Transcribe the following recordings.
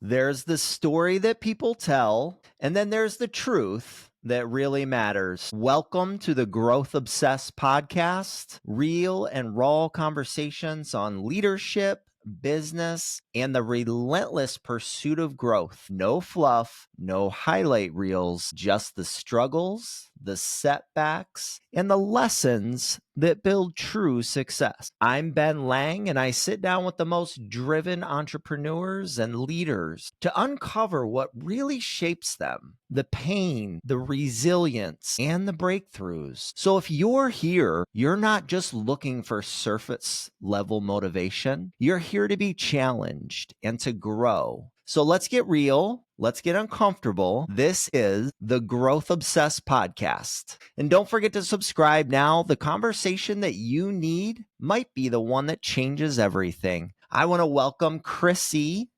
There's the story that people tell, and then there's the truth that really matters. Welcome to the Growth Obsessed podcast, real and raw conversations on leadership, business, and the relentless pursuit of growth. No fluff, no highlight reels, just the struggles, the setbacks, and the lessons that build true success. I'm Ben Lang, and I sit down with the most driven entrepreneurs and leaders to uncover what really shapes them, the pain, the resilience, and the breakthroughs. So if you're here, you're not just looking for surface level motivation. You're here to be challenged and to grow. So let's get real. Let's get uncomfortable. This is the Growth Obsessed podcast. And don't forget to subscribe now. The conversation that you need might be the one that changes everything. I want to welcome Chrissy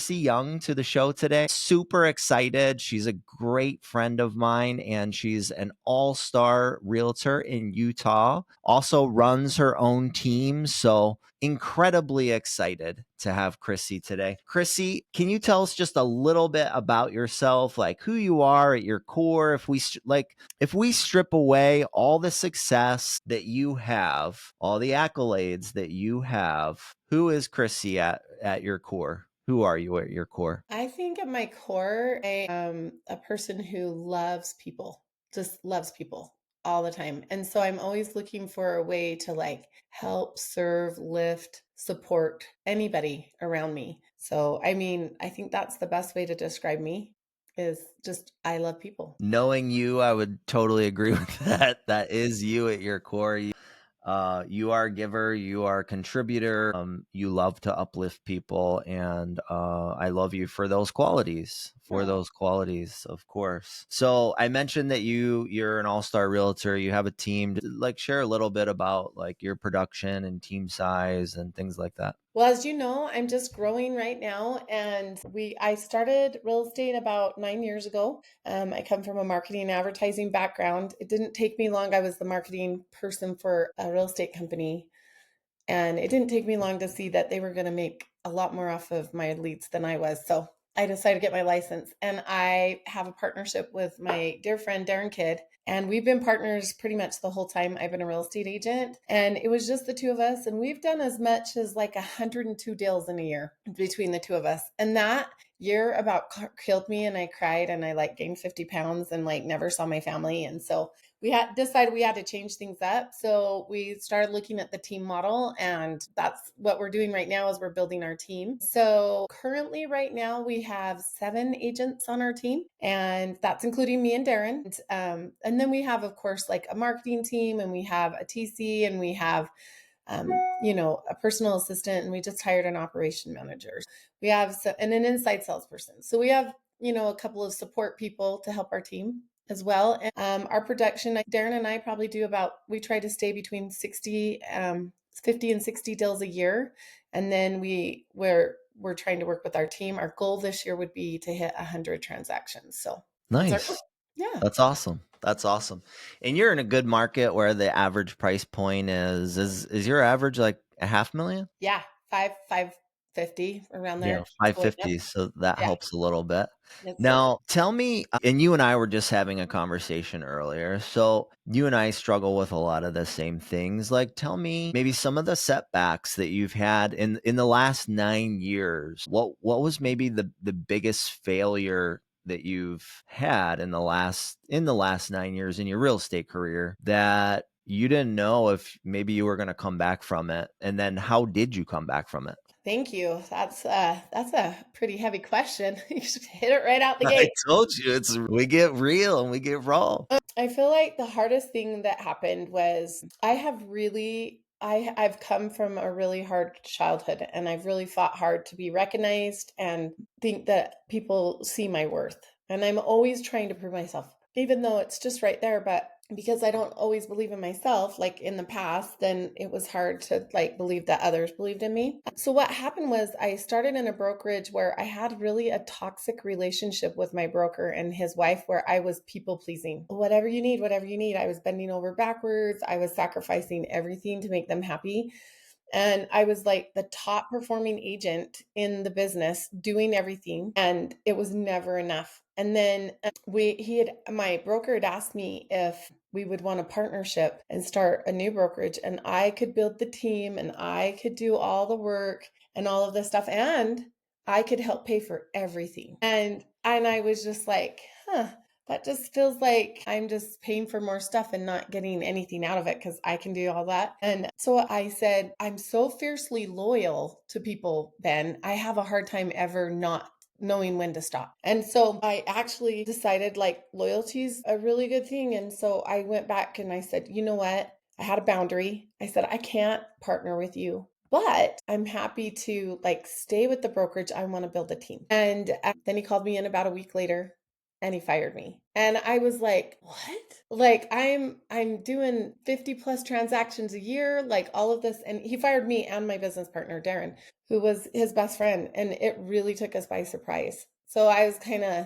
Young to the show today. Super excited. She's a great friend of mine, and she's an all-star realtor in Utah. Also runs her own team. So incredibly excited to have Chrissy today. Chrissy, can you tell us just a little bit about yourself, like who you are at your core? If we strip away all the success that you have, all the accolades that you have, who is Chrissy at your core? Who are you at your core? I think at my core, I am a person who loves people, just loves people all the time. And so I'm always looking for a way to help, serve, lift, support anybody around me. So, I think that's the best way to describe me is just I love people. Knowing you, I would totally agree with that. That is you at your core. You are a giver, you are a contributor, you love to uplift people, and I love you for those qualities, of course. So I mentioned that you're an all-star realtor, you have a team. Share a little bit about your production and team size and things like that. Well, as you know, I'm just growing right now, and I started real estate about 9 years ago. I come from a marketing and advertising background. It didn't take me long. I was the marketing person for a real estate company, and it didn't take me long to see that they were going to make a lot more off of my leads than I was. So I decided to get my license, and I have a partnership with my dear friend Darren Kidd. And we've been partners pretty much the whole time I've been a real estate agent. And it was just the two of us. And we've done as much as 102 deals in a year between the two of us. And that year about killed me, and I cried, and I gained 50 pounds and never saw my family. And so we had decided we had to change things up. So we started looking at the team model, and that's what we're doing right now is we're building our team. So currently right now we have 7 agents on our team, and that's including me and Darren. And then we have, of course, a marketing team, and we have a TC, and we have a personal assistant, and we just hired an operation manager. We have and an inside salesperson. So we have, a couple of support people to help our team as well. And our production, Darren and I probably do we try to stay between 50 and 60 deals a year. And then we're trying to work with our team. Our goal this year would be to hit 100 transactions. So Nice. yeah. That's awesome. That's awesome. And you're in a good market where the average price point is your average like $500,000? Yeah. 550 around Yeah, there. Going up. 550. So that Yeah. helps a little bit. Yes, sir. Now, tell me, and you and I were just having a conversation earlier. So you and I struggle with a lot of the same things. Tell me maybe some of the setbacks that you've had in the last 9 years. What was maybe the biggest failure that you've had in the last 9 years in your real estate career that you didn't know if maybe you were going to come back from it? And then how did you come back from it? Thank you. That's a pretty heavy question. You should hit it right out the I gate. told you we get real and we get raw. I feel like the hardest thing that happened was I've come from a really hard childhood, and I've really fought hard to be recognized and think that people see my worth. And I'm always trying to prove myself, even though it's just right there. But because I don't always believe in myself, like in the past, then it was hard to believe that others believed in me. So what happened was I started in a brokerage where I had really a toxic relationship with my broker and his wife, where I was people pleasing. Whatever you need, whatever you need. I was bending over backwards. I was sacrificing everything to make them happy. And I was like the top performing agent in the business doing everything, and it was never enough. And then my broker had asked me if we would want a partnership and start a new brokerage, and I could build the team and I could do all the work and all of this stuff, and I could help pay for everything. And I was just like, huh, that just feels like I'm just paying for more stuff and not getting anything out of it because I can do all that. And so I said, I'm so fiercely loyal to people, Ben. I have a hard time ever not knowing when to stop. And so I actually decided like loyalty is a really good thing. And so I went back and I said, you know what? I had a boundary. I said, I can't partner with you, but I'm happy to like stay with the brokerage. I want to build a team. And then he called me in about a week later and he fired me. And I was like, "What?" Like I'm doing 50 plus transactions a year, like all of this, and he fired me and my business partner Darren, who was his best friend, and it really took us by surprise. So I was kind of,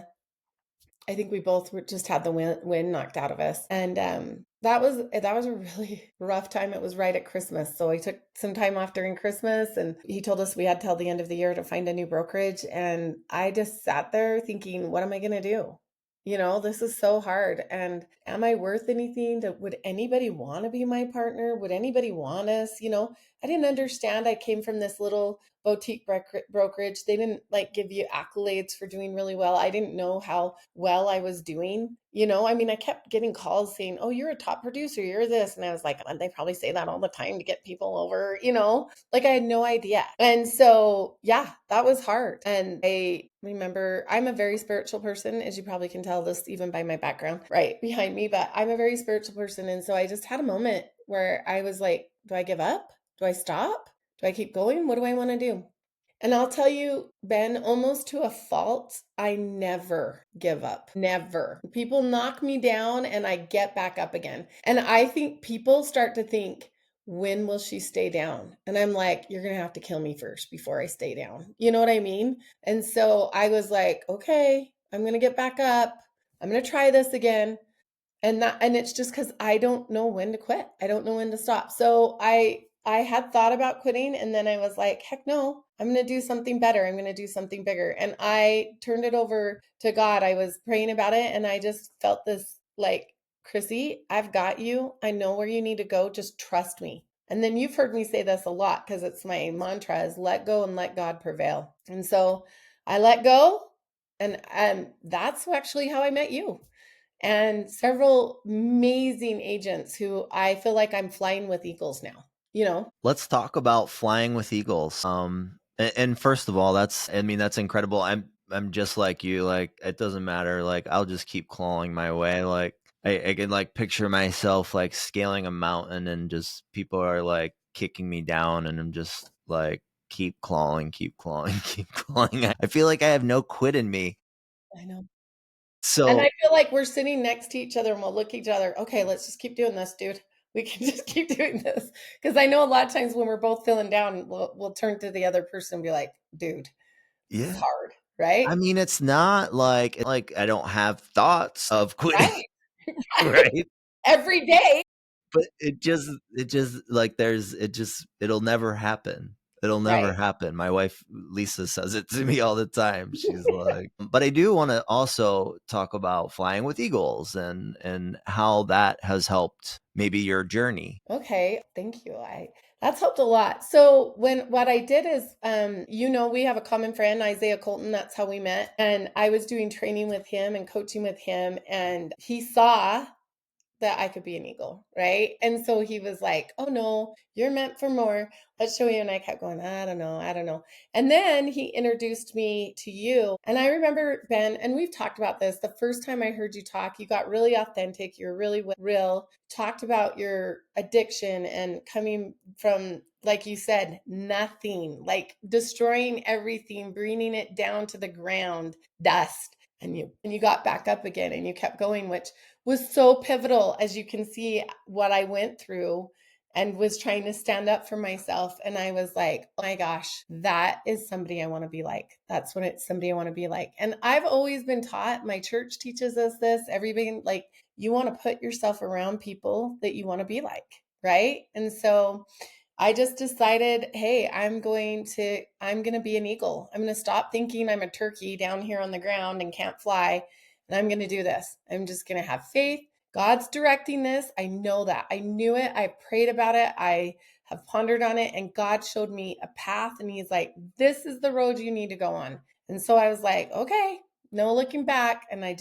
I think we both were just had the wind knocked out of us. And that was a really rough time. It was right at Christmas. So I took some time off during Christmas, and he told us we had till the end of the year to find a new brokerage. And I just sat there thinking, what am I going to do? This is so hard. And am I worth anything? Would anybody want to be my partner? Would anybody want us? I didn't understand. I came from this little boutique brokerage. They didn't like give you accolades for doing really well. I didn't know how well I was doing. I mean, I kept getting calls saying, "Oh, you're a top producer, you're this." And I was like, they probably say that all the time to get people over, like I had no idea. And so, yeah, that was hard. And I remember I'm a very spiritual person, as you probably can tell this even by my background right behind me, but I'm a very spiritual person. And so I just had a moment where I was like, do I give up? Do I stop? Do I keep going? What do I want to do? And I'll tell you, Ben, almost to a fault, I never give up. Never. People knock me down and I get back up again. And I think people start to think, when will she stay down? And I'm like, you're going to have to kill me first before I stay down. You know what I mean? And so I was like, okay, I'm going to get back up. I'm going to try this again. And it's just because I don't know when to quit. I don't know when to stop. So I had thought about quitting, and then I was like, heck no, I'm going to do something better. I'm going to do something bigger. And I turned it over to God. I was praying about it, and I just felt this like, Chrissy, I've got you. I know where you need to go. Just trust me. And then you've heard me say this a lot because it's my mantra is let go and let God prevail. And so I let go, and that's actually how I met you and several amazing agents who I feel like I'm flying with eagles now. Let's talk about flying with eagles. And first of all, that's incredible. I'm just like you. Like, it doesn't matter. Like, I'll just keep clawing my way. Like, I can like picture myself like scaling a mountain and just people are like kicking me down, and I'm just like keep clawing, keep clawing, keep clawing. I feel like I have no quit in me. I know. And I So feel like we're sitting next to each other and we'll look at each other. Okay, let's just keep doing this, dude. We can just keep doing this. Because I know a lot of times when we're both feeling down, we'll turn to the other person and be like, dude, this is yeah, hard, I right? mean, it's not like I don't have thoughts of quitting, Right. Right. right? Every day. But it just like it'll never happen. It'll never Right. happen. My wife Lisa says it to me all the time. She's like, but I do want to also talk about flying with eagles and how that has helped maybe your journey. Okay, thank you. I That's helped a lot. So what I did is we have a common friend, Isaiah Colton, that's how we met. And I was doing training with him and coaching with him, and he saw that I could be an eagle, right? And so he was like, "Oh no, you're meant for more. Let's show you." And I kept going, "I don't know, I don't know." And then he introduced me to you. And I remember, Ben, and we've talked about this, the first time I heard you talk, you got really authentic, you're really real, talked about your addiction and coming from, like you said, nothing, like destroying everything, bringing it down to the ground, dust. And you got back up again and you kept going, which was so pivotal, as you can see what I went through and was trying to stand up for myself. And I was like, oh my gosh, that is somebody I want to be like. That's what it's somebody I want to be like. And I've always been taught, my church teaches us this, everybody, like, you want to put yourself around people that you want to be like, right? And so I just decided, hey, I'm going to be an eagle. I'm going to stop thinking I'm a turkey down here on the ground and can't fly. And I'm going to do this. I'm just going to have faith. God's directing this. I know that. I knew it. I prayed about it. I have pondered on it, and God showed me a path, and he's like, this is the road you need to go on. And so I was like, okay, no looking back. And I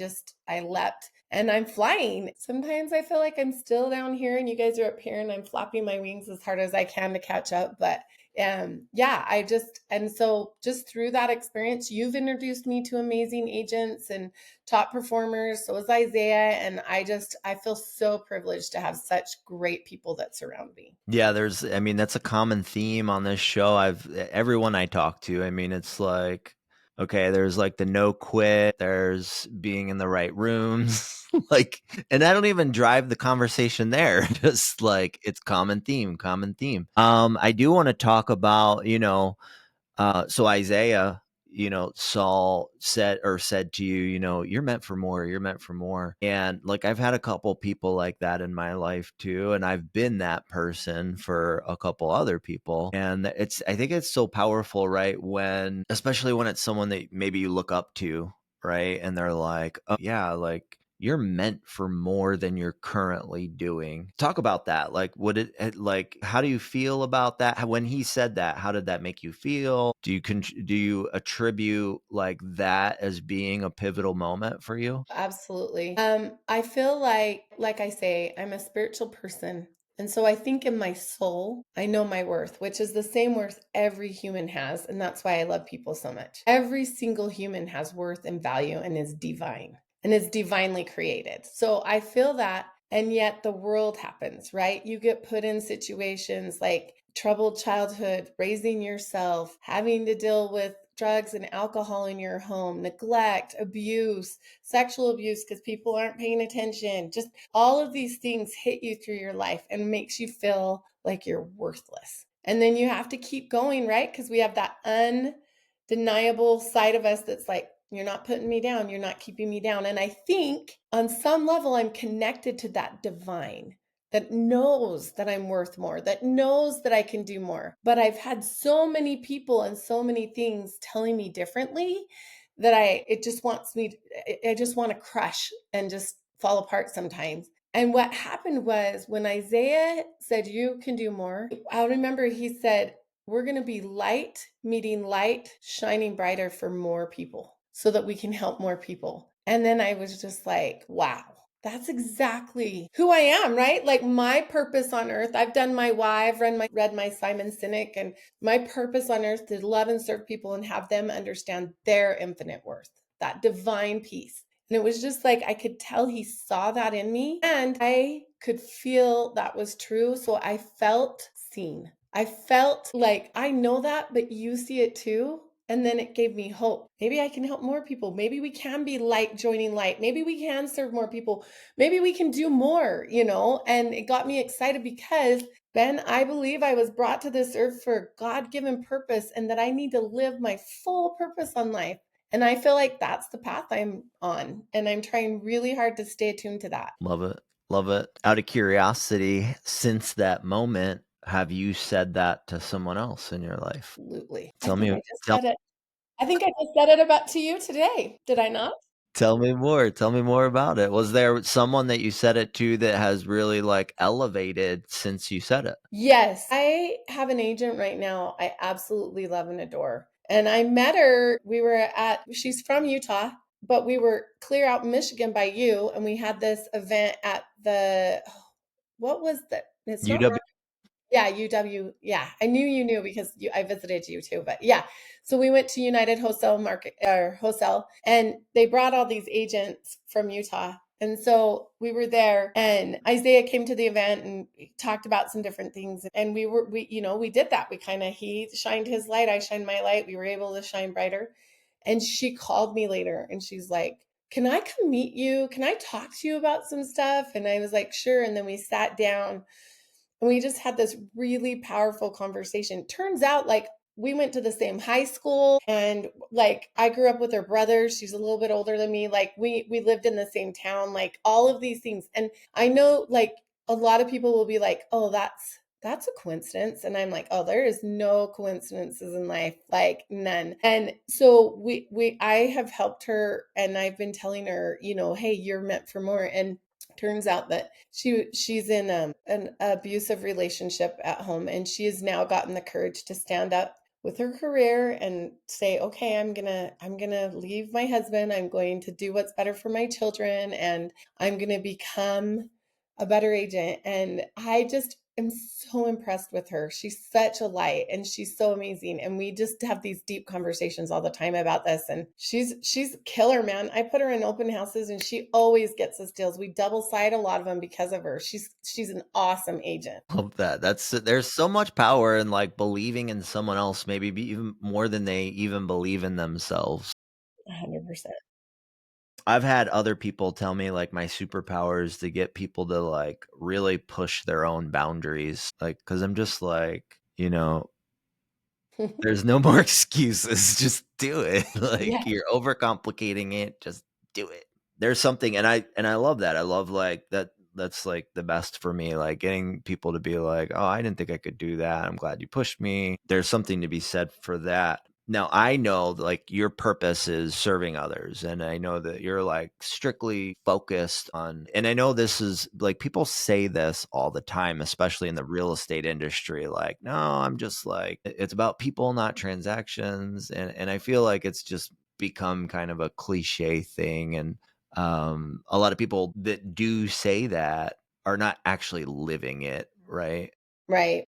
leapt and I'm flying. Sometimes I feel like I'm still down here and you guys are up here and I'm flapping my wings as hard as I can to catch up. But yeah, and so just through that experience, you've introduced me to amazing agents and top performers. So is Isaiah. And I feel so privileged to have such great people that surround me. Yeah, that's a common theme on this show. Everyone I talk to, it's like, okay, there's like the no quit, there's being in the right rooms, like, and I don't even drive the conversation there. Just like it's common theme, common theme. I do want to talk about, so Isaiah, Saul said to you, you're meant for more, you're meant for more. And like, I've had a couple people like that in my life too. And I've been that person for a couple other people. And I think it's so powerful, right? Especially when it's someone that maybe you look up to, right? And they're like, oh yeah, like, you're meant for more than you're currently doing. Talk about that. Like, how do you feel about that? When he said that, how did that make you feel? Do you attribute like that as being a pivotal moment for you? Absolutely. I feel like I say, I'm a spiritual person. And so I think in my soul, I know my worth, which is the same worth every human has. And that's why I love people so much. Every single human has worth and value and is divine and is divinely created. So I feel that. And yet the world happens, right? You get put in situations like troubled childhood, raising yourself, having to deal with drugs and alcohol in your home, neglect, abuse, sexual abuse because people aren't paying attention. Just all of these things hit you through your life and makes you feel like you're worthless. And then you have to keep going, right? Because we have that undeniable side of us that's like, you're not putting me down. You're not keeping me down. And I think on some level, I'm connected to that divine that knows that I'm worth more, that knows that I can do more. But I've had so many people and so many things telling me differently that it just wants me, I just want to crush and just fall apart sometimes. And what happened was when Isaiah said, you can do more, I remember he said, we're going to be light meeting light, shining brighter for more people so that we can help more people. And then I was just like, wow, that's exactly who I am, right? Like my purpose on earth. I've done my why, read my Simon Sinek, and my purpose on earth to love and serve people and have them understand their infinite worth, that divine peace. And it was just like I could tell he saw that in me and I could feel that was true. So I felt seen. I felt like I know that, but you see it too. And then it gave me hope. Maybe I can help more people. Maybe we can be light joining light. Maybe we can serve more people. Maybe we can do more, And it got me excited because then I believe I was brought to this earth for God-given purpose and that I need to live my full purpose on life. And I feel like that's the path I'm on. And I'm trying really hard to stay attuned to that. Love it. Love it. Out of curiosity, since that moment, have you said that to someone else in your life? Absolutely. I Tell think me, I just tell, said it. I think I just said it about to you today. Did I not? tell me more. Tell me more about it. Was there someone that you said it to that has really like elevated since you said it? Yes. I have an agent right now I absolutely love and adore. And I met her, she's from Utah, but we were clear out in Michigan by you, and we had this event at what was that? It's not UW. Yeah, UW. Yeah, I knew you knew because I visited you too. But yeah, so we went to United Wholesale Market or Wholesale, and they brought all these agents from Utah. And so we were there, and Isaiah came to the event and talked about some different things. And we did that. He shined his light, I shined my light. We were able to shine brighter. And she called me later, and she's like, "Can I come meet you? Can I talk to you about some stuff?" And I was like, "Sure." And then we sat down and we just had this really powerful conversation. Turns out, like, we went to the same high school, and like I grew up with her brother. She's a little bit older than me. Like we lived in the same town, like all of these things. And I know like a lot of people will be like, "Oh, that's a coincidence. And I'm like, oh, there is no coincidences in life, like none. And so I have helped her, and I've been telling her, hey, you're meant for more. And turns out that she's in an abusive relationship at home, and she has now gotten the courage to stand up with her career and say, okay, I'm gonna leave my husband, I'm going to do what's better for my children, and I'm gonna become a better agent. And I just am so impressed with her. She's such a light, and she's so amazing. And we just have these deep conversations all the time about this. And she's killer, man. I put her in open houses, and she always gets us deals. We double side a lot of them because of her. She's an awesome agent. Love that. There's so much power in like believing in someone else, maybe even more than they even believe in themselves. 100%. I've had other people tell me like my superpower is to get people to like really push their own boundaries. Like, cause I'm just like, there's no more excuses. Just do it. Like Yeah. you're overcomplicating it. Just do it. There's something, and I love that. I love like that. That's like the best for me. Like getting people to be like, "Oh, I didn't think I could do that. I'm glad you pushed me." There's something to be said for that. Now I know like your purpose is serving others, and I know that you're like strictly focused on. And I know this is like people say this all the time, especially in the real estate industry. Like, no, I'm just like it's about people, not transactions, and I feel like it's just become kind of a cliche thing. And a lot of people that do say that are not actually living it, right? Right.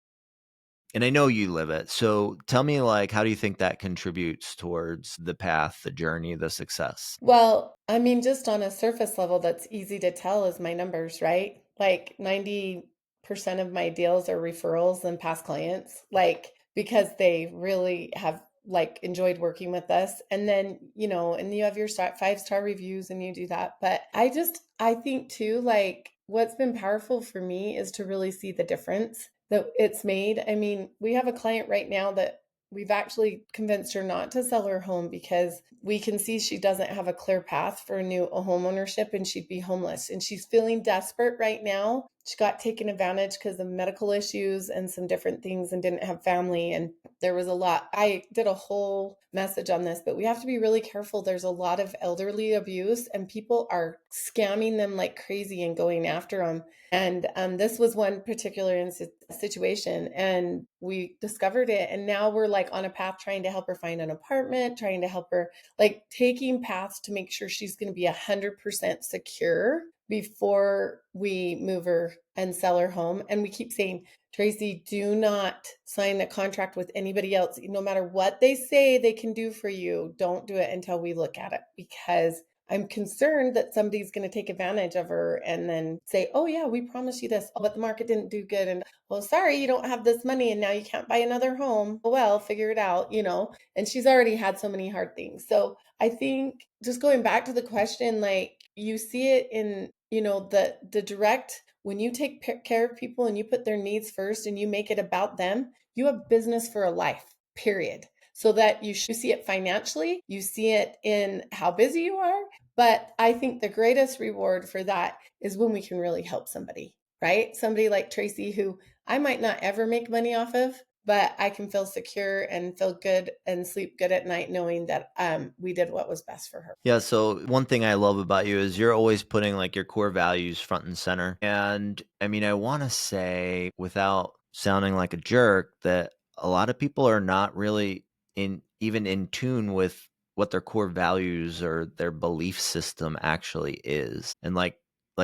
And I know you live it. So tell me, like, how do you think that contributes towards the path, the journey, the success? Well, I mean, just on a surface level, that's easy to tell is my numbers, right? Like 90% of my deals are referrals and past clients, like because they really have like enjoyed working with us. And then, and you have your 5-star reviews and you do that. But I think too, like what's been powerful for me is to really see the difference that it's made. I mean, we have a client right now that we've actually convinced her not to sell her home because we can see she doesn't have a clear path for a home ownership, and she'd be homeless. And she's feeling desperate right now. She got taken advantage because of medical issues and some different things and didn't have family. And there was a lot. I did a whole message on this, but we have to be really careful. There's a lot of elderly abuse, and people are scamming them like crazy and going after them. And this was one particular situation, and we discovered it. And now we're like on a path trying to help her find an apartment, trying to help her like taking paths to make sure she's going to be 100% secure before we move her and sell her home. And we keep saying, Tracy, do not sign a contract with anybody else. No matter what they say they can do for you, don't do it until we look at it, because I'm concerned that somebody's going to take advantage of her and then say, oh, yeah, we promised you this, but the market didn't do good. And well, sorry, you don't have this money and now you can't buy another home. Oh, well, figure it out, and she's already had so many hard things. So I think just going back to the question, like you see it in, the direct, when you take care of people and you put their needs first and you make it about them, you have business for a life, period. So that you see it financially, you see it in how busy you are. But I think the greatest reward for that is when we can really help somebody, right? Somebody like Tracy, who I might not ever make money off of, but I can feel secure and feel good and sleep good at night knowing that we did what was best for her. Yeah, so one thing I love about you is you're always putting like your core values front and center. And I mean, I want to say without sounding like a jerk that a lot of people are not really even in tune with what their core values or their belief system actually is. And like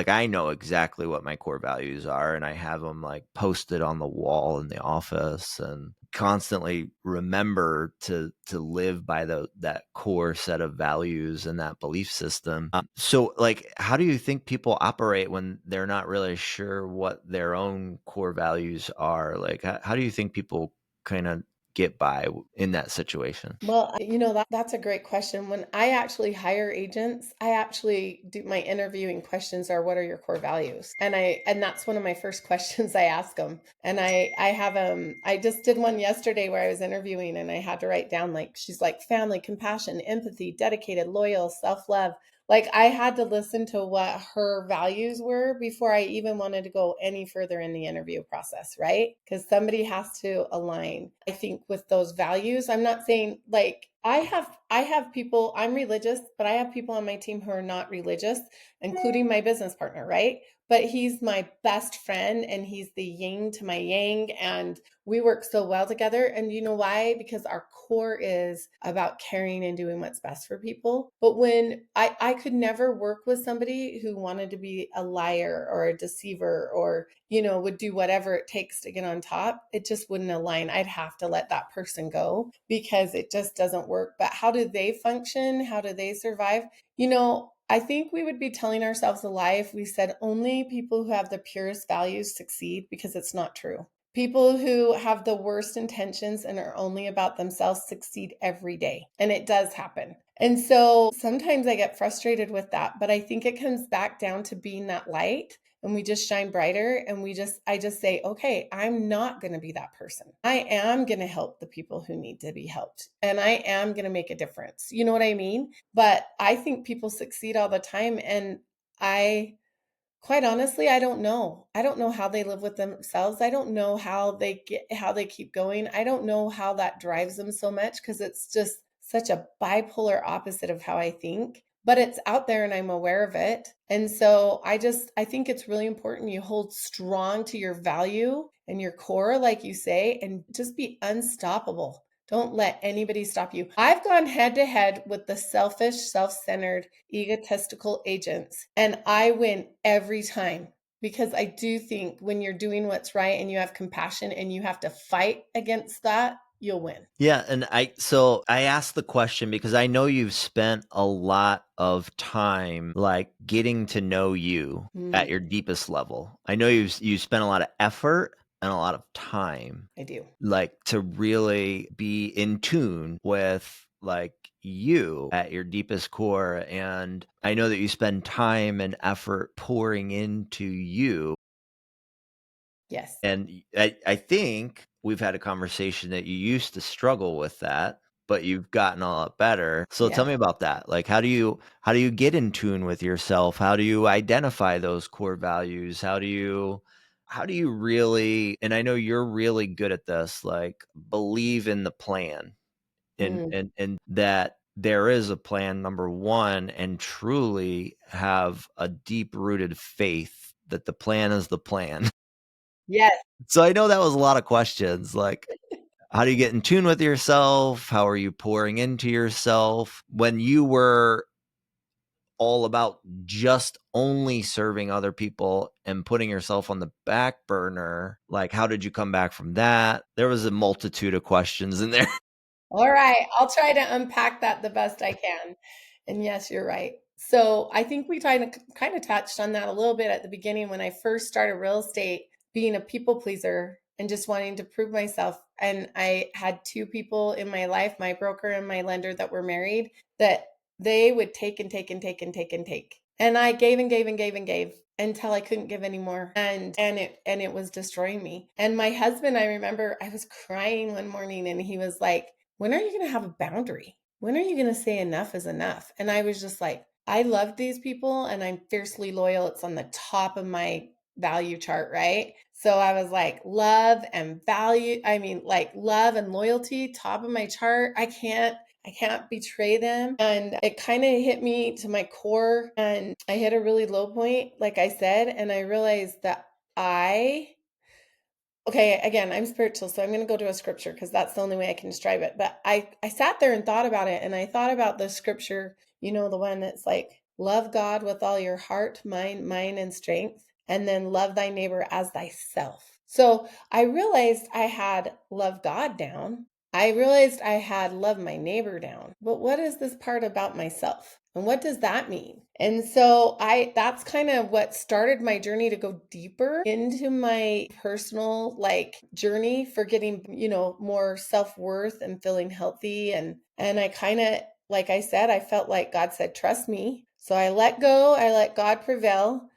I know exactly what my core values are, and I have them like posted on the wall in the office, and constantly remember to live by that core set of values and that belief system. So like how do you think people operate when they're not really sure what their own core values are? Like how do you think people kind of get by in that situation? Well, that's a great question. When I actually hire agents, I actually do my interviewing questions are, what are your core values? And that's one of my first questions I ask them. And I have I just did one yesterday where I was interviewing and I had to write down, like she's like family, compassion, empathy, dedicated, loyal, self-love. Like I had to listen to what her values were before I even wanted to go any further in the interview process, right? Because somebody has to align, I think, with those values. I'm not saying like I have people, I'm religious, but I have people on my team who are not religious, including my business partner, right? But he's my best friend and he's the yin to my yang. And we work so well together. And you know why? Because our core is about caring and doing what's best for people. But when I could never work with somebody who wanted to be a liar or a deceiver or, would do whatever it takes to get on top, it just wouldn't align. I'd have to let that person go because it just doesn't work. But how do they function? How do they survive? I think we would be telling ourselves a lie if we said only people who have the purest values succeed, because it's not true. People who have the worst intentions and are only about themselves succeed every day. And it does happen. And so sometimes I get frustrated with that, but I think it comes back down to being that light and we just shine brighter and I just say, okay, I'm not going to be that person. I am going to help the people who need to be helped and I am going to make a difference. You know what I mean? But I think people succeed all the time. And I, quite honestly, I don't know. I don't know how they live with themselves. I don't know how they keep going. I don't know how that drives them so much because it's just such a bipolar opposite of how I think. But it's out there and I'm aware of it. And so I think it's really important you hold strong to your value and your core, like you say, and just be unstoppable. Don't let anybody stop you. I've gone head to head with the selfish, self centered, egotistical agents, and I win every time because I do think when you're doing what's right and you have compassion and you have to fight against that, you'll win. Yeah, and I asked the question because I know you've spent a lot of time like getting to know you at your deepest level. I know you spent a lot of effort and a lot of time I do. like to really be in tune with like you at your deepest core, and I know that you spend time and effort pouring into you. Yes. And I think we've had a conversation that you used to struggle with that, but you've gotten a lot better. So tell Yeah. me about that. Like how do you get in tune with yourself? How do you identify those core values? How do you really, and I know you're really good at this, like believe in the plan and Mm. and that there is a plan, number one, and truly have a deep rooted faith that the plan is the plan. Yes. So I know that was a lot of questions, like, how do you get in tune with yourself? How are you pouring into yourself? When you were all about just only serving other people and putting yourself on the back burner, like, how did you come back from that? There was a multitude of questions in there. All right, I'll try to unpack that the best I can. And yes, you're right. So I think we kind of touched on that a little bit at the beginning when I first started real estate, being a people pleaser and just wanting to prove myself. And I had two people in my life, my broker and my lender, that were married, that they would take and take and take and take and take. And I gave and gave and gave and gave until I couldn't give anymore. And it was destroying me. And my husband, I remember I was crying one morning and he was like, when are you going to have a boundary? When are you going to say enough is enough? And I was just like, I love these people and I'm fiercely loyal. It's on the top of my value chart, right? So I was like, love and value, I mean, like love and loyalty, top of my chart. I can't betray them. And it kind of hit me to my core and I hit a really low point, like I said, and I realized that I okay, again, I'm spiritual, so I'm going to go to a scripture because that's the only way I can describe it. But I sat there and thought about it, and I thought about the scripture, the one that's like, love God with all your heart, mind, and strength, and then love thy neighbor as thyself. So I realized I had love God down. I realized I had love my neighbor down. But what is this part about myself? And what does that mean? And so that's kind of what started my journey to go deeper into my personal like journey for getting, more self-worth and feeling healthy. And I kind of, like I said, I felt like God said, trust me. So I let go, I let God prevail.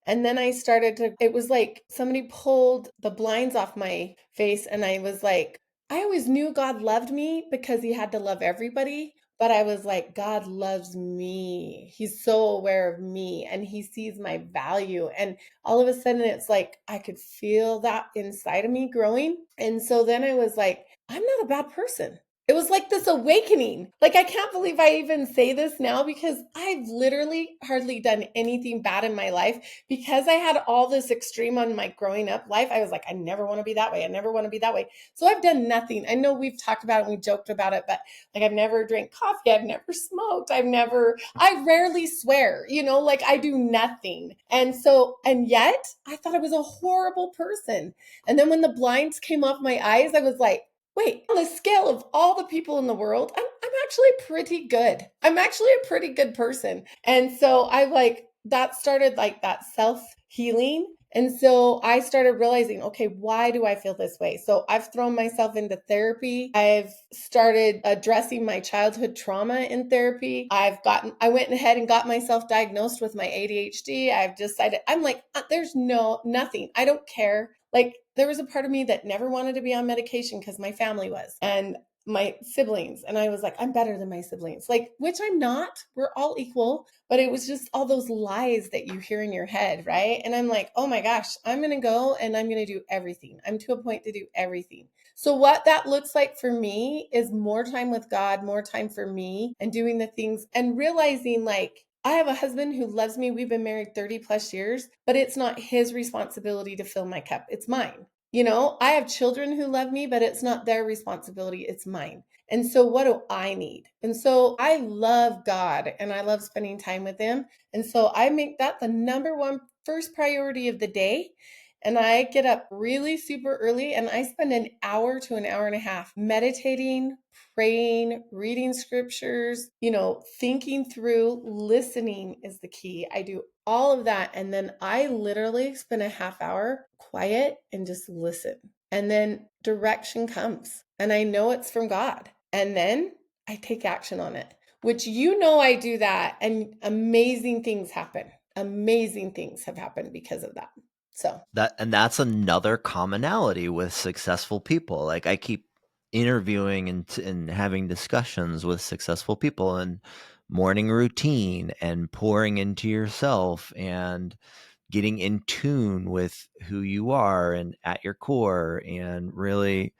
And then I started it was like somebody pulled the blinds off my face. And I was like, I always knew God loved me because he had to love everybody. But I was like, God loves me. He's so aware of me and he sees my value. And all of a sudden, it's like I could feel that inside of me growing. And so then I was like, I'm not a bad person. It was like this awakening. Like, I can't believe I even say this now because I've literally hardly done anything bad in my life because I had all this extreme on my growing up life. I was like, I never want to be that way. I never want to be that way. So I've done nothing. I know we've talked about it and we joked about it, but like I've never drank coffee. I've never smoked. I rarely swear, like I do nothing. And yet I thought I was a horrible person. And then when the blinds came off my eyes, I was like, wait, on the scale of all the people in the world, I'm actually pretty good. I'm actually a pretty good person. And so I like that started like that self healing. And so I started realizing, okay, why do I feel this way? So I've thrown myself into therapy. I've started addressing my childhood trauma in therapy. I went ahead and got myself diagnosed with my ADHD. I've decided, I'm like, there's nothing. I don't care. Like, there was a part of me that never wanted to be on medication because my family was. And my siblings, and I was like, I'm better than my siblings, like, which I'm not. We're all equal, but it was just all those lies that you hear in your head, right? And I'm like, oh my gosh, I'm gonna go and I'm gonna do everything. I'm to a point to do everything. So what that looks like for me is more time with God, more time for me, and doing the things and realizing like I have a husband who loves me. We've been married 30 plus years, but it's not his responsibility to fill my cup. It's mine. I have children who love me, but it's not their responsibility, it's mine. And so, what do I need? And so, I love God and I love spending time with Him. And so, I make that the number one first priority of the day. And I get up really super early and I spend an hour to an hour and a half meditating, praying, reading scriptures, thinking through, listening is the key. I do all of that. And then I literally spend a half hour quiet and just listen. And then direction comes and I know it's from God. And then I take action on it, which I do that. And amazing things happen. Amazing things have happened because of that. So That's another commonality with successful people. Like I keep interviewing and having discussions with successful people and morning routine and pouring into yourself and getting in tune with who you are and at your core and really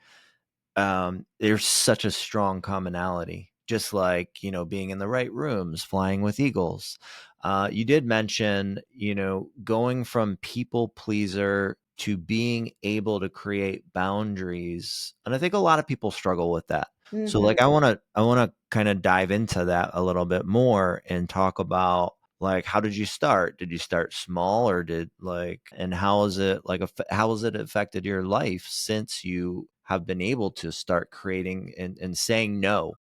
there's such a strong commonality, just like, being in the right rooms, flying with eagles. You did mention, going from people pleaser to being able to create boundaries. And I think a lot of people struggle with that. So mhm. like I want to kind of dive into that a little bit more and talk about like how did you start? Did you start small or and how is it how has it affected your life since you have been able to start creating and saying no?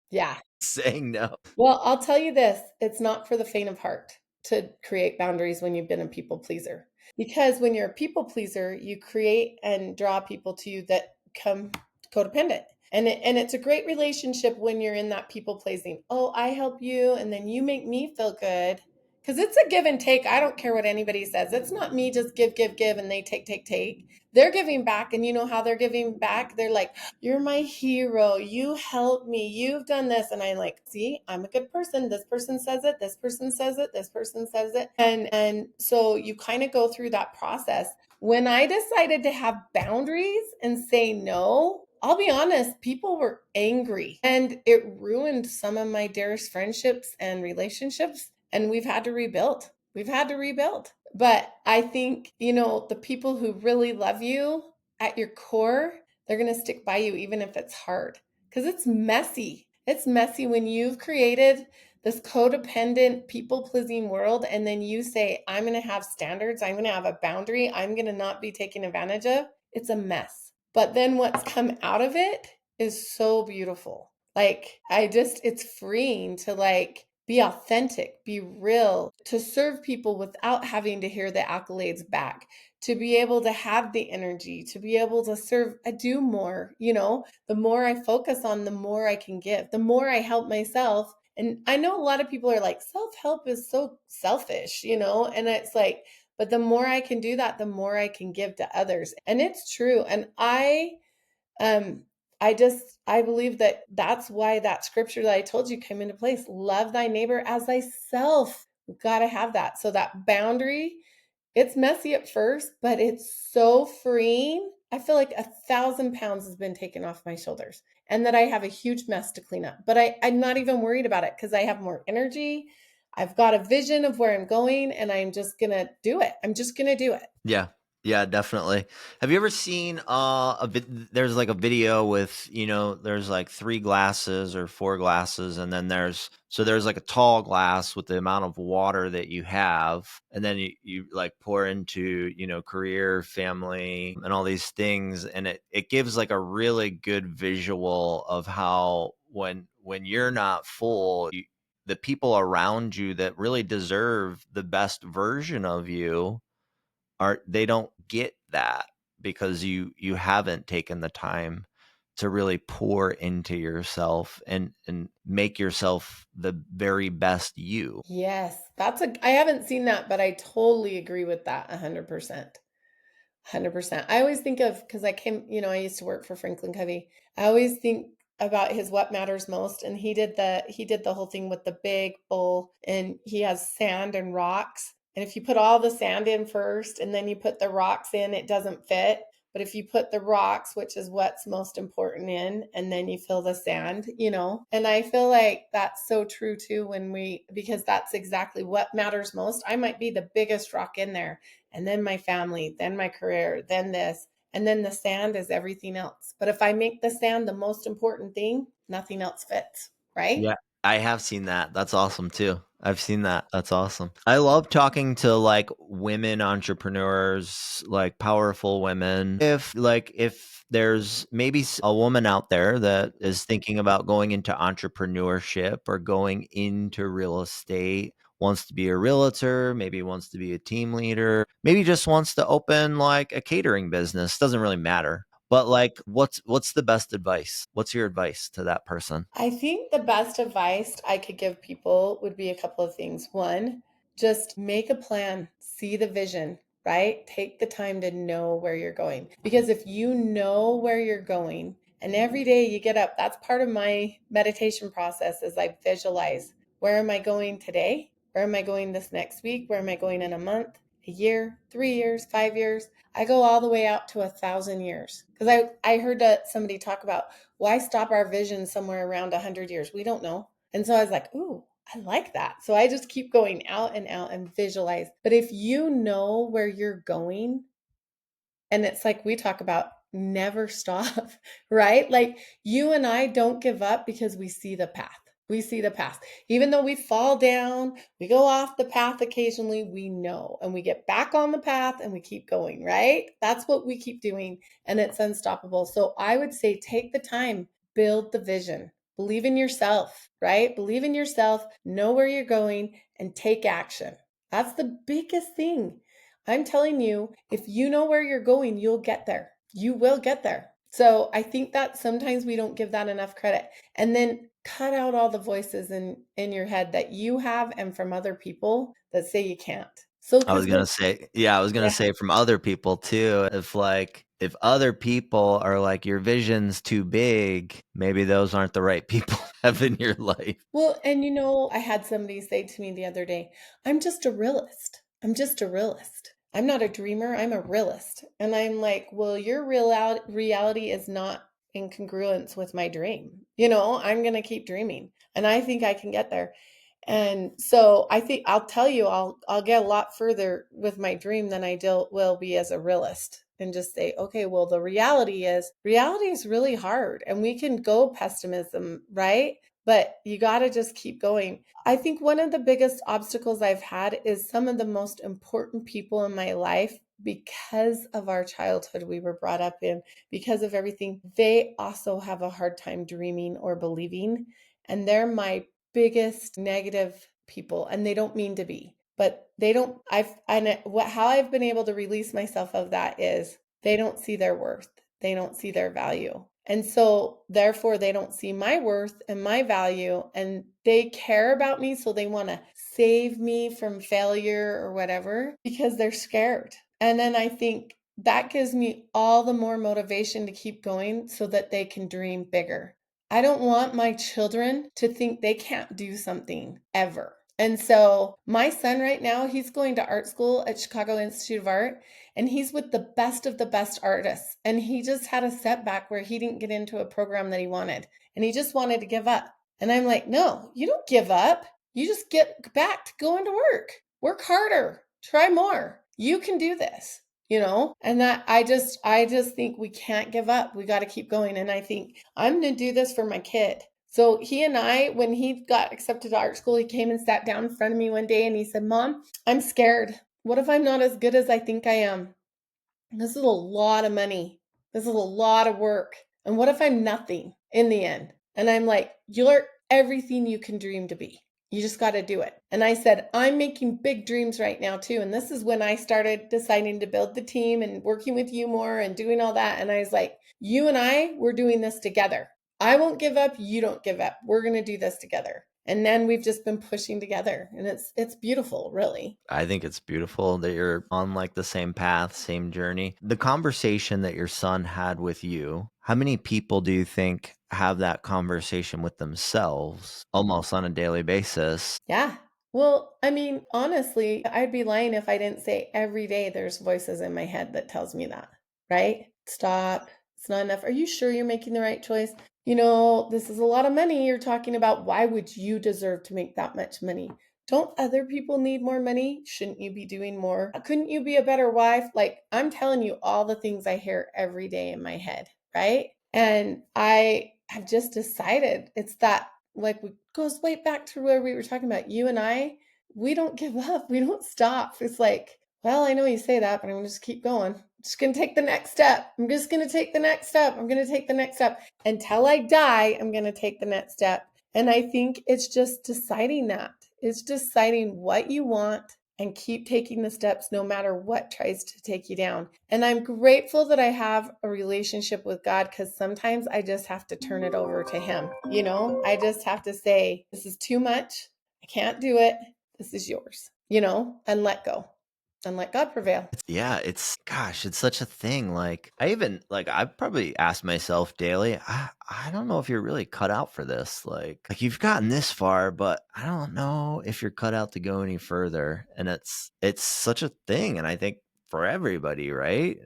Yeah. Saying no. Well, I'll tell you this, it's not for the faint of heart to create boundaries when you've been a people pleaser. Because when you're a people pleaser, you create and draw people to you that come codependent. And it's a great relationship when you're in that people pleasing. Oh, I help you and then you make me feel good. Because it's a give and take. I don't care what anybody says. It's not me just give, give, give, and they take, take, take. They're giving back. And you know how they're giving back? They're like, you're my hero. You helped me. You've done this. And I'm like, see, I'm a good person. This person says it. This person says it. This person says it. And so you kind of go through that process. When I decided to have boundaries and say no, I'll be honest, people were angry and it ruined some of my dearest friendships and relationships. And we've had to rebuild. We've had to rebuild. But I think, the people who really love you at your core, they're going to stick by you even if it's hard because it's messy. It's messy when you've created this codependent, people pleasing world. And then you say, I'm going to have standards. I'm going to have a boundary. I'm going to not be taken advantage of. It's a mess. But then what's come out of it is so beautiful. Like, it's freeing to like be authentic, be real, to serve people without having to hear the accolades back, to be able to have the energy, to be able to serve, I do more, the more I focus on, the more I can give, the more I help myself. And I know a lot of people are like, self-help is so selfish, and it's like, but the more I can do that, the more I can give to others. And it's true. And um, I believe that that's why that scripture that I told you came into place. Love thy neighbor as thyself. We've got to have that. So that boundary, it's messy at first, but it's so freeing. I feel like 1,000 pounds has been taken off my shoulders and that I have a huge mess to clean up. But I'm not even worried about it because I have more energy. I've got a vision of where I'm going and I'm just going to do it. I'm just going to do it. Yeah. Yeah, definitely. Have you ever seen there's like a video with, there's like 3 glasses or 4 glasses, and then there's like a tall glass with the amount of water that you have, and then you like pour into, career, family, and all these things, and it gives like a really good visual of how when you're not full, the people around you that really deserve the best version of you they don't get that because you haven't taken the time to really pour into yourself and make yourself the very best you. Yes, I haven't seen that, but I totally agree with that 100%. 100%. I always think of, because I used to work for Franklin Covey. I always think about his What Matters Most, and he did the whole thing with the big bowl, and he has sand and rocks. And if you put all the sand in first and then you put the rocks in, it doesn't fit. But if you put the rocks, which is what's most important, in, and then you fill the sand. And I feel like that's so true too because that's exactly what matters most. I might be the biggest rock in there, and then my family, then my career, then this, and then the sand is everything else. But if I make the sand the most important thing, nothing else fits, right? Yeah, I have seen that. That's awesome too. I've seen that. That's awesome. I love talking to like women entrepreneurs, like powerful women. If there's maybe a woman out there that is thinking about going into entrepreneurship or going into real estate, wants to be a realtor, maybe wants to be a team leader, maybe just wants to open like a catering business, doesn't really matter. But like what's the best advice? What's your advice to that person? I think the best advice I could give people would be a couple of things. One, just make a plan, see the vision, right? Take the time to know where you're going. Because if you know where you're going, and every day you get up, that's part of my meditation process is I visualize, where am I going today? Where am I going this next week? Where am I going in a month, a year, 3 years, 5 years? I go all the way out to 1,000 years. Because I heard that somebody talk about, why stop our vision somewhere around 100 years? We don't know. And so I was like, ooh, I like that. So I just keep going out and visualize. But if you know where you're going, and it's like we talk about, never stop, right? Like you and I don't give up because we see the path. We see the path. Even though we fall down, we go off the path occasionally, we know, and we get back on the path and we keep going, right? That's what we keep doing, and it's unstoppable. So I would say take the time, build the vision, believe in yourself, right? Believe in yourself, know where you're going, and take action. That's the biggest thing. I'm telling you, if you know where you're going, you'll get there. You will get there. So I think that sometimes we don't give that enough credit. And then cut out all the voices in your head that you have and from other people that say you can't. So I was because gonna say, yeah, I was gonna yeah. say from other people too. If other people are like your vision's too big, maybe those aren't the right people to have in your life. Well, and I had somebody say to me the other day, I'm just a realist. I'm just a realist. I'm not a dreamer. I'm a realist. And I'm like, well, your reality is not in congruence with my dream. I'm going to keep dreaming and I think I can get there. And so I think I'll tell you, I'll get a lot further with my dream than will be as a realist, and just say, okay, well, the reality is really hard, and we can go pessimism, right? But you got to just keep going. I think one of the biggest obstacles I've had is some of the most important people in my life, because of our childhood we were brought up in, because of everything, they also have a hard time dreaming or believing. And they're my biggest negative people, and they don't mean to be, but they don't I've and what how I've been able to release myself of that is they don't see their worth, they don't see their value, and so therefore they don't see my worth and my value, and they care about me, so they want to save me from failure or whatever because they're scared. And then I think that gives me all the more motivation to keep going so that they can dream bigger. I don't want my children to think they can't do something ever. And so my son right now, he's going to art school at Chicago Institute of Art, and he's with the best of the best artists. And he just had a setback where he didn't get into a program that he wanted, and he just wanted to give up. And I'm like, no, you don't give up. You just get back to going to work. Work harder. Try more. You can do this, and that I just think we can't give up. We got to keep going. And I think I'm going to do this for my kid. So he and I, when he got accepted to art school, he came and sat down in front of me one day and he said, Mom, I'm scared. What if I'm not as good as I think I am? This is a lot of money. This is a lot of work. And what if I'm nothing in the end? And I'm like, you're everything you can dream to be. You just got to do it. And I said, I'm making big dreams right now too. And this is when I started deciding to build the team and working with you more and doing all that. And I was like, you and I, we're doing this together. I won't give up. You don't give up. We're going to do this together. And then we've just been pushing together, and it's beautiful, really. I think it's beautiful that you're on like the same path, same journey. The conversation that your son had with you, how many people do you think have that conversation with themselves almost on a daily basis? Yeah. Well, I mean, honestly, I'd be lying if I didn't say every day there's voices in my head that tells me that, right? Stop. It's not enough. Are you sure you're making the right choice? This is a lot of money you're talking about. Why would you deserve to make that much money? Don't other people need more money? Shouldn't you be doing more? Couldn't you be a better wife? Like, I'm telling you all the things I hear every day in my head, right? And I have just decided it's that, like, we goes way back to where we were talking about. You and I, we don't give up. We don't stop. It's like, well, I know you say that, but I'm going to just keep going. I'm just going to take the next step. I'm just going to take the next step. I'm going to take the next step. Until I die, I'm going to take the next step. And I think it's just deciding that. It's deciding what you want and keep taking the steps no matter what tries to take you down. And I'm grateful that I have a relationship with God, because sometimes I just have to turn it over to Him. I just have to say, this is too much. I can't do it. This is yours, and let go and let God prevail. Yeah, it's such a thing. Like I've probably asked myself daily, I don't know if you're really cut out for this. Like you've gotten this far, but I don't know if you're cut out to go any further. And it's such a thing. And I think for everybody, right?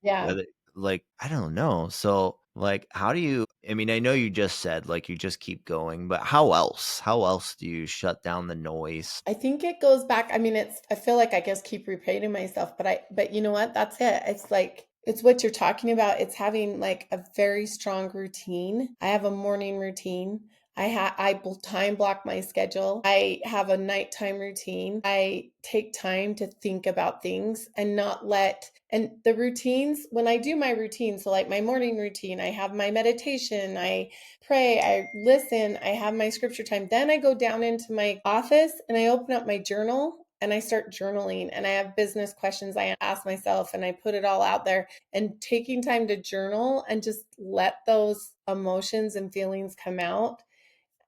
Yeah. Whether like, I don't know. So like, how do you, I mean, I know you just said like you just keep going, but how else? How else do you shut down the noise? I think it goes back. I mean, I feel like I just keep repeating myself, but you know what? That's it. It's like, it's what you're talking about. It's having like a very strong routine. I have a morning routine. I time block my schedule. I have a nighttime routine. I take time to think about things and not let, and the routines, when I do my routine, so like my morning routine, I have my meditation, I pray, I listen, I have my scripture time. Then I go down into my office and I open up my journal and I start journaling, and I have business questions I ask myself and I put it all out there. And taking time to journal and just let those emotions and feelings come out.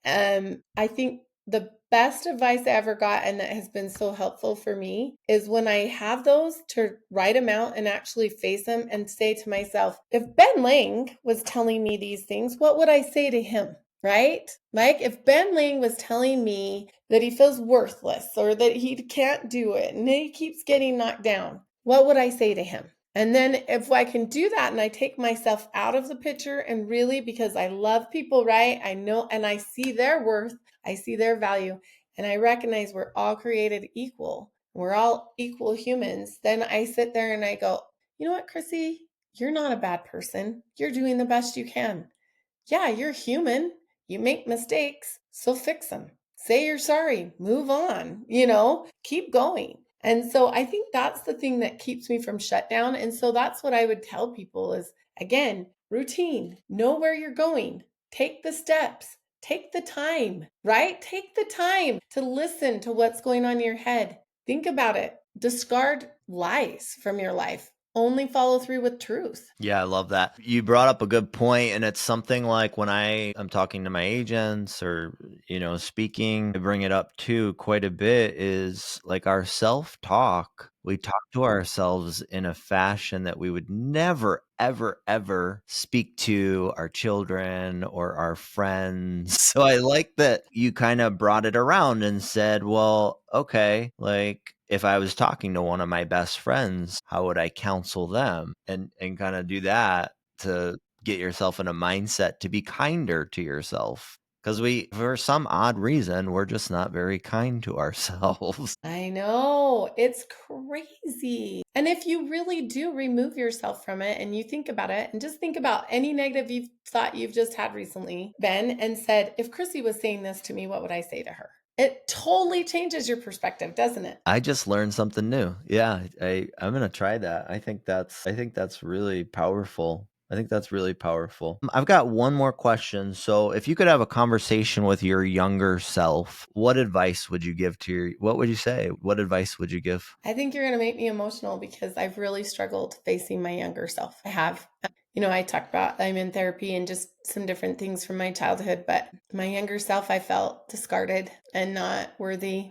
I think the best advice I ever got, and that has been so helpful for me, is when I have those, to write them out and actually face them and say to myself, if Ben Lang was telling me these things, what would I say to him? Right? Like if Ben Lang was telling me that he feels worthless or that he can't do it and he keeps getting knocked down, what would I say to him? And then if I can do that and I take myself out of the picture and really, because I love people, right? I know, and I see their worth, I see their value, and I recognize we're all created equal. We're all equal humans. Then I sit there and I go, you know what, Chrissy? You're not a bad person. You're doing the best you can. Yeah, you're human. You make mistakes, so fix them. Say you're sorry, move on, keep going. And so I think that's the thing that keeps me from shutdown. And so that's what I would tell people is, again, routine, know where you're going, take the steps, take the time, right? Take the time to listen to what's going on in your head. Think about it. Discard lies from your life. Only follow through with truth. Yeah, I love that. You brought up a good point, and it's something like when I'm talking to my agents or, speaking, I bring it up too quite a bit, is like our self-talk We talk to ourselves in a fashion that we would never, ever, ever speak to our children or our friends. So I like that you kind of brought it around and said, well, okay, like if I was talking to one of my best friends, how would I counsel them? And kind of do that to get yourself in a mindset to be kinder to yourself. Because for some odd reason, we're just not very kind to ourselves. I know, it's crazy. And if you really do remove yourself from it and you think about it and just think about any negative you've thought you've just had recently, Ben, and said, if Chrissy was saying this to me, what would I say to her? It totally changes your perspective, doesn't it? I just learned something new. Yeah, I'm gonna try that. I think that's really powerful. I think that's really powerful. I've got one more question. So, if you could have a conversation with your younger self, what advice would you give to what would you say? What advice would you give? I think you're going to make me emotional because I've really struggled facing my younger self. I have. You know, I talked about I'm in therapy and just some different things from my childhood, but my younger self, I felt discarded and not worthy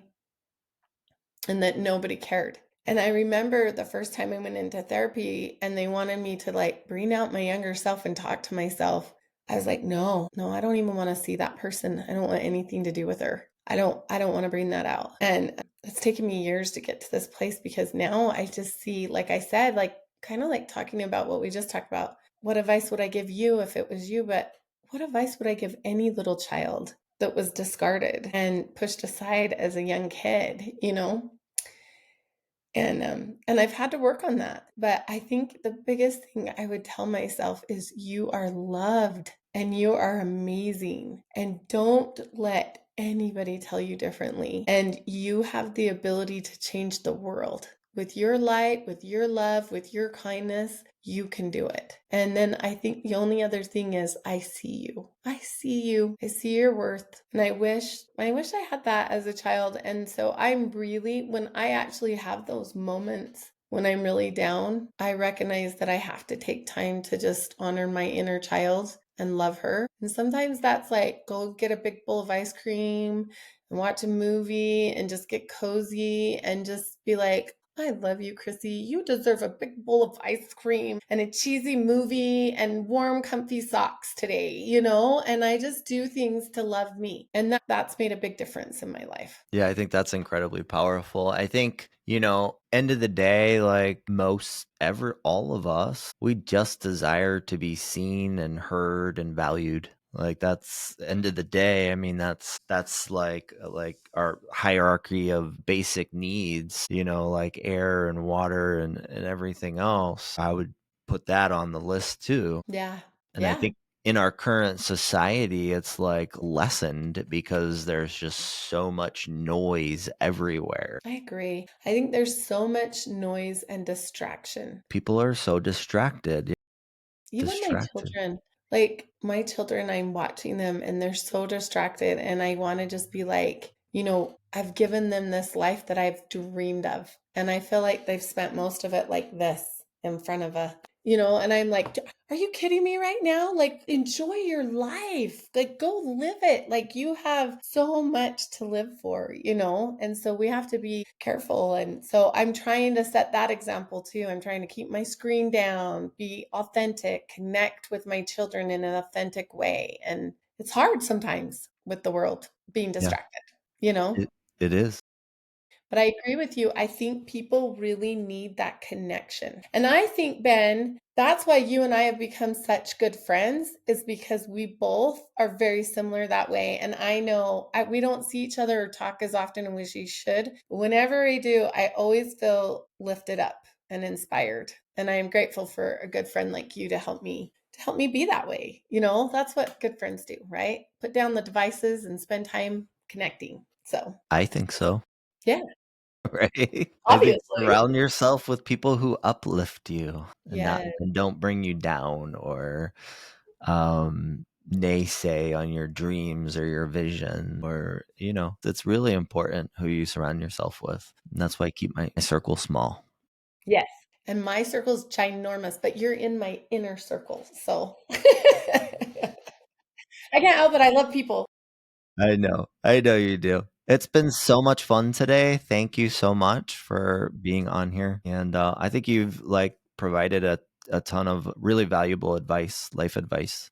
and that nobody cared. And I remember the first time I went into therapy and they wanted me to like bring out my younger self and talk to myself. I was like, no, I don't even want to see that person. I don't want anything to do with her. I don't want to bring that out. And it's taken me years to get to this place because now I just see, like I said, like kind of like talking about what we just talked about. What advice would I give you if it was you? But what advice would I give any little child that was discarded and pushed aside as a young kid, you know? And I've had to work on that. But I think the biggest thing I would tell myself is you are loved and you are amazing. And don't let anybody tell you differently. And you have the ability to change the world. With your light, with your love, with your kindness, you can do it. And then I think the only other thing is I see you. I see you. I see your worth. And I wish I had that as a child. And so I'm really, when I actually have those moments when I'm really down, I recognize that I have to take time to just honor my inner child and love her. And sometimes that's like go get a big bowl of ice cream and watch a movie and just get cozy and just be like, I love you, Chrissy. You deserve a big bowl of ice cream and a cheesy movie and warm, comfy socks today, you know? And I just do things to love me. And that's made a big difference in my life. Yeah, I think that's incredibly powerful. I think, end of the day, like all of us, we just desire to be seen and heard and valued. Like that's end of the day. I mean, that's like our hierarchy of basic needs, like air and water and everything else. I would put that on the list too. Yeah. And I Yeah. think in our current society, it's like lessened because there's just so much noise everywhere. I agree. I think there's so much noise and distraction. People are so distracted. Even my Distracted. children, like my children, I'm watching them and they're so distracted. And I want to just be like, I've given them this life that I've dreamed of. And I feel like they've spent most of it like this in front of and I'm like, are you kidding me right now? Like, enjoy your life. Like, go live it. Like, you have so much to live for. And so we have to be careful. And so I'm trying to set that example too. I'm trying to keep my screen down, be authentic, connect with my children in an authentic way. And it's hard sometimes with the world being Yeah, distracted, you know? it it is. But I agree with you. I think people really need that connection. And I think, Ben, that's why you and I have become such good friends, is because we both are very similar that way. And I know we don't see each other or talk as often as we should. Whenever we do, I always feel lifted up and inspired. And I am grateful for a good friend like you to help me be that way. That's what good friends do, right? Put down the devices and spend time connecting. So, I think so. yeah. Right? I think Obviously. surround yourself with people who uplift you Yeah. and don't bring you down or naysay on your dreams or your vision or it's really important who you surround yourself with. And that's why I keep my circle small. Yes. And my circle's ginormous, but you're in my inner circle. So I can't help it. I love people. I know you do. It's been so much fun today. Thank you so much for being on here. And I think you've like provided a ton of really valuable advice, life advice.